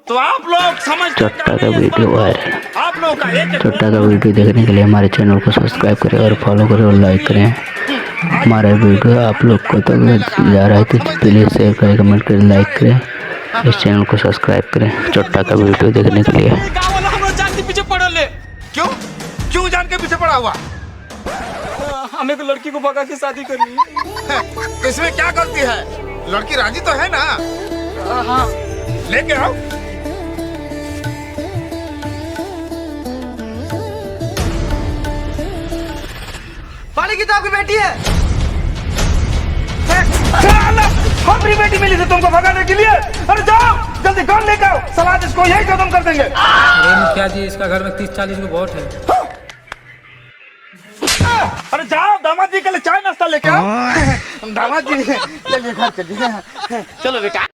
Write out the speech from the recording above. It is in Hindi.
तो आप लोग समझ चोट्टा का वीडियो वायरल। आप लोग का एक चोट्टा का वीडियो देखने के लिए हमारे चैनल को सब्सक्राइब करें और फॉलो करें और लाइक करें। हमारा वीडियो आप लोग को तक जा रहा है तो प्लीज़ शेयर करें, कमेंट करें, लाइक करें, इस चैनल को सब्सक्राइब करें चोट्टा का वीडियो देखने के लिए। गाँव वाला हम लोग जान के पीछे पड़ल है। क्यों क्यों जान के पीछे पड़ा हुआ? हमें को लड़की को भगा के शादी करनी है। तो इसमें क्या गलती है? लड़की राजी तो है ना? हाँ लेके आओ। पाली की तो आपकी बेटी है। हमारी बेटी मिली थी तुमको भगाने के लिए। अरे जाओ जल्दी गन लेके आओ, समाज इसको यही खत्म कर देंगे। अरे मुखिया जी, इसका घर में 30-40 को वोट है। अरे जाओ दामाद जी के लिए चाय नाश्ता लेके आओ। दामाद जी चलिए घर चलिए। चलो बेटा।